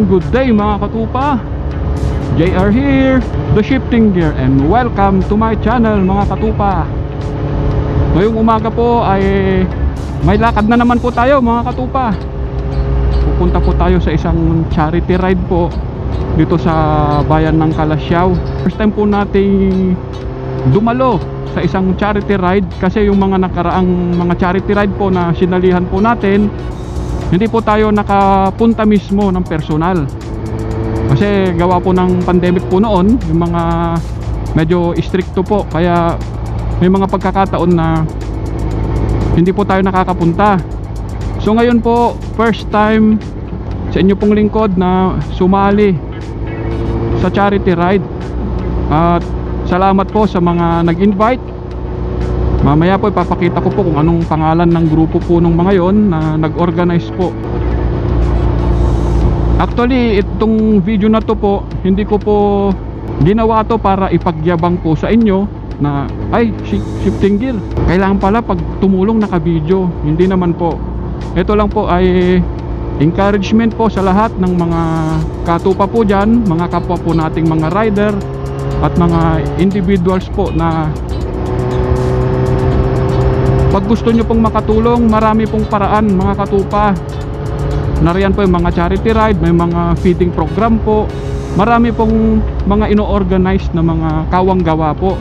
and good day mga katupa. JR here, the shifting gear, and welcome to my channel mga katupa. Ngayong umaga po ay may lakad na naman po tayo mga katupa. Pupunta po tayo sa isang charity ride po dito sa bayan ng Calasiao. First time po nating dumalo sa isang charity ride, kasi yung mga nakaraang mga charity ride po na sinalihan po natin, hindi po tayo nakapunta mismo ng personal. Kasi gawa po ng pandemic po noon, yung mga medyo stricto po, kaya may mga pagkakataon na hindi po tayo nakakapunta. So ngayon po, first time sa inyo pong lingkod na sumali sa charity ride. At salamat po sa mga nag-invite. Mamaya po ipapakita ko po kung anong pangalan ng grupo po nung mga yon na nag-organize po. Actually, itong video na to po, hindi ko po ginawa to para ipagyabang po sa inyo na ay, shifting gear, kailangan pala pag tumulong naka-video. Hindi naman po. Ito lang po ay encouragement po sa lahat ng mga katupa po dyan, mga kapwa po nating mga rider at mga individuals po na pag gusto nyo pong makatulong, marami pong paraan mga katupa. Nariyan po yung mga charity ride, may mga feeding program po, marami pong mga ino-organize na mga kawang gawa po.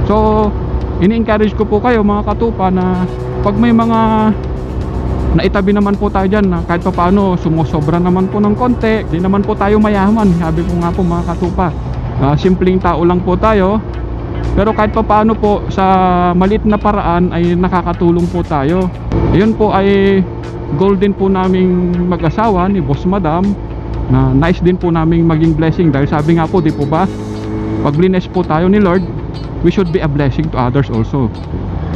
So ini-encourage ko po kayo mga katupa na pag may mga naitabi naman po tayo dyan na kahit pa paano sumusobra naman po ng konti, di naman po tayo mayaman. Sabi ko nga po mga katupa, simpleng tao lang po tayo, pero kahit pa paano po sa maliit na paraan ay nakakatulong po tayo. Ayun po ay goal din po naming mag-asawa ni Boss Madam, na nice din po naming maging blessing, dahil sabi nga po, di po ba, pag bless po tayo ni Lord, we should be a blessing to others also.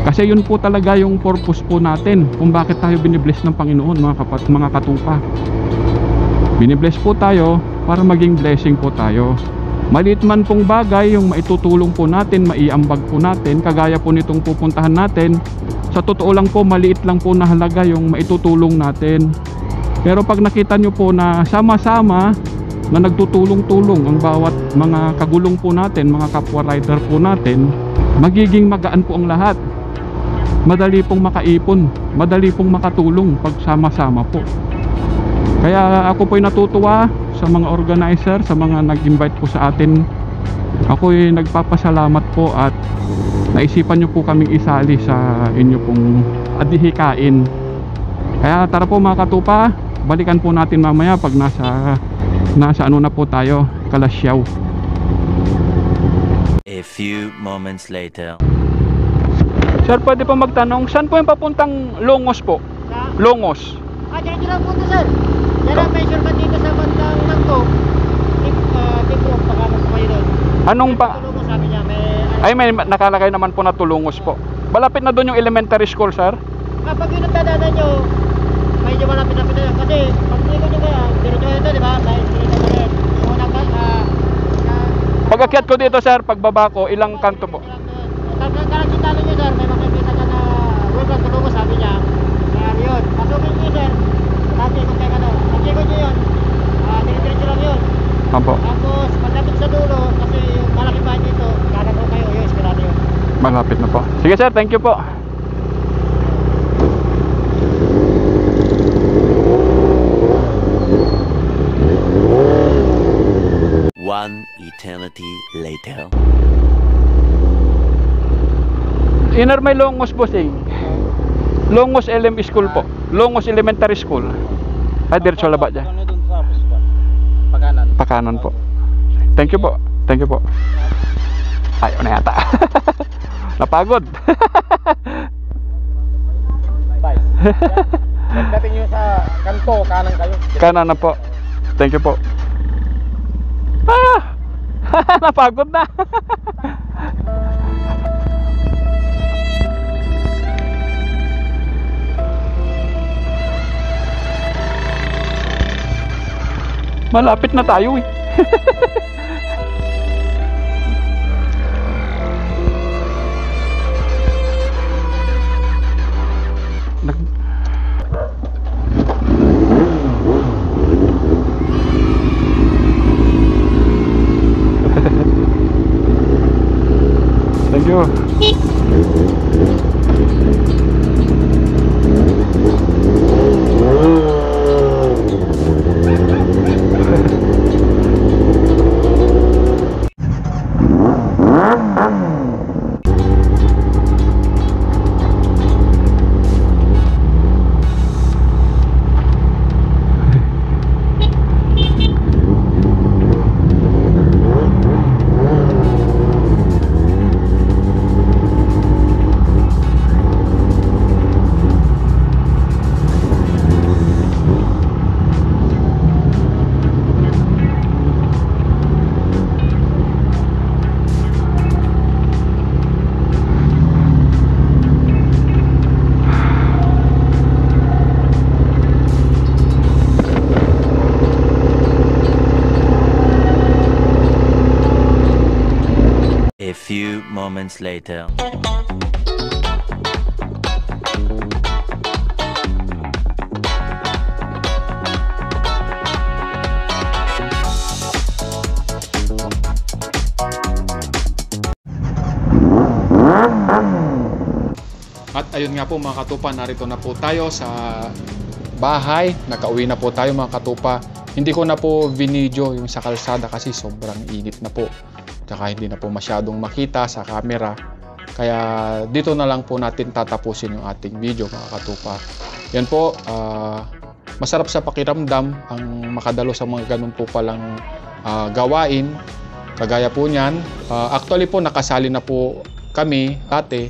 Kasi yun po talaga yung purpose po natin kung bakit tayo binibless ng Panginoon mga katupa. Binibless po tayo para maging blessing po tayo. Maliit man pong bagay yung maitutulong po natin, maiambag po natin, kagaya po nitong pupuntahan natin, sa totoo lang po maliit lang po na halaga yung maitutulong natin. Pero pag nakita nyo po na sama-sama na nagtutulong-tulong ang bawat mga kagulong po natin, mga kapwa rider po natin, magiging magaan po ang lahat. Madali pong makaipon, madali pong makatulong pag sama-sama po. Kaya ako po'y natutuwa sa mga organizer, sa mga nag-invite po sa atin. Ako'y nagpapasalamat po at naisipan nyo po kaming isali sa inyo pong adhikain. Kaya tara po mga katupa, balikan po natin mamaya pag nasa ano na po tayo, Calasiao. A few moments later. Sir, pwede po magtanong, saan po yung papuntang Longos po? Longos. Diyan lang po ito, sir. Yan ang may shortcut dito sa bandang Nangko. Tipro, pagkakas po kayo doon. Anong pa? Tulungo, sabi niya, may nakalagay naman po na Tulungos po. Malapit na doon yung elementary school, sir? Kapag yun ang dadaanan nyo, medyo malapit-lapit na yan. Kasi pag hindi ko nyo kaya, diretso ito, di ba? Dahil diretso na rin. Pag-akyat ko dito, sir, pagbaba ko, ilang kanto po? Karakita nyo, sir, may makikita ka na road ng Tulungo, sabi niya. Kaya yun, pasukin nyo, sir. Sabi kung kaya ka na, pag-ikot nyo yun, diretso lang yun. Apo. Tapos, pagdating sa dulo, kasi yung malaki bahay dito, kanan mo kayo, yun, espirado yun. Malapit na po. Sige, sir, thank you po. One eternity later. Inner may Longos, bossing. Longos LM School po. Longos Elementary School. Ay, diretso laba dyan. Pakanan po. Thank you po. Thank you po. Ayaw na yata. Napagod. Pagdating nyo sa kanto, kanan kayo. Kanan na po. Thank you po. Napagod na. Malapit na tayo eh. A few moments later. At ayun nga po mga katupa, narito na po tayo sa bahay. Nakauwi na po tayo mga katupa. Hindi ko na po vinidyo yung sa kalsada kasi sobrang init na po. Tsaka hindi na po masyadong makita sa camera. Kaya dito na lang po natin tatapusin yung ating video mga katupa. Yan po, masarap sa pakiramdam ang makadalo sa mga ganun po palang gawain. Kagaya po niyan. Actually po nakasali na po kami dati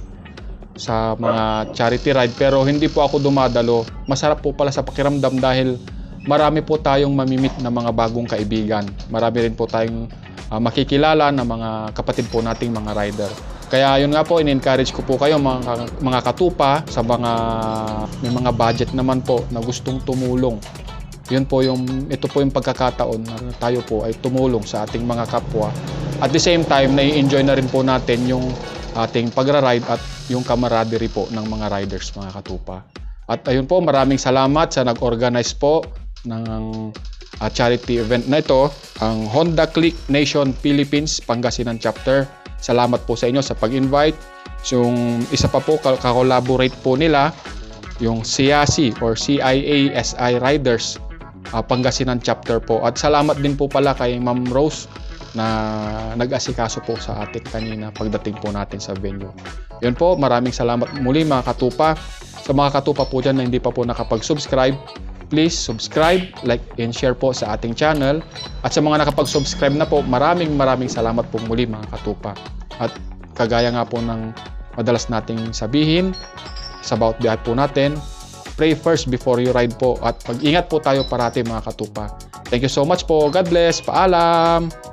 sa mga charity ride pero hindi po ako dumadalo. Masarap po pala sa pakiramdam dahil marami po tayong mamimit na mga bagong kaibigan. Marami rin po tayong makikilala na mga kapatid po nating mga rider. Kaya yun nga po, in-encourage ko po kayo mga katupa sa may mga budget naman po na gustong tumulong. Ito po yung pagkakataon na tayo po ay tumulong sa ating mga kapwa. At the same time, nai-enjoy na rin po natin yung ating pagra-ride at yung camaraderie po ng mga riders mga katupa. At ayun po, maraming salamat sa nag-organize po ng charity event na ito, ang Honda Click Nation Philippines Pangasinan Chapter. Salamat po sa inyo sa pag-invite. Yung isa pa po, kakolaborate po nila, yung CIASI or CIASI Riders Pangasinan Chapter po. At salamat din po pala kay Ma'am Rose na nag-asikaso po sa atin kanina pagdating po natin sa venue. Yun po, maraming salamat muli mga katupa. Sa mga katupa po dyan na hindi pa po nakapag-subscribe, please subscribe, like, and share po sa ating channel. At sa mga nakapag-subscribe na po, maraming salamat po muli mga katupa. At kagaya nga po ng madalas nating sabihin sa bawat biyahe po natin, pray first before you ride po at mag-ingat po tayo parati mga katupa. Thank you so much po. God bless. Paalam!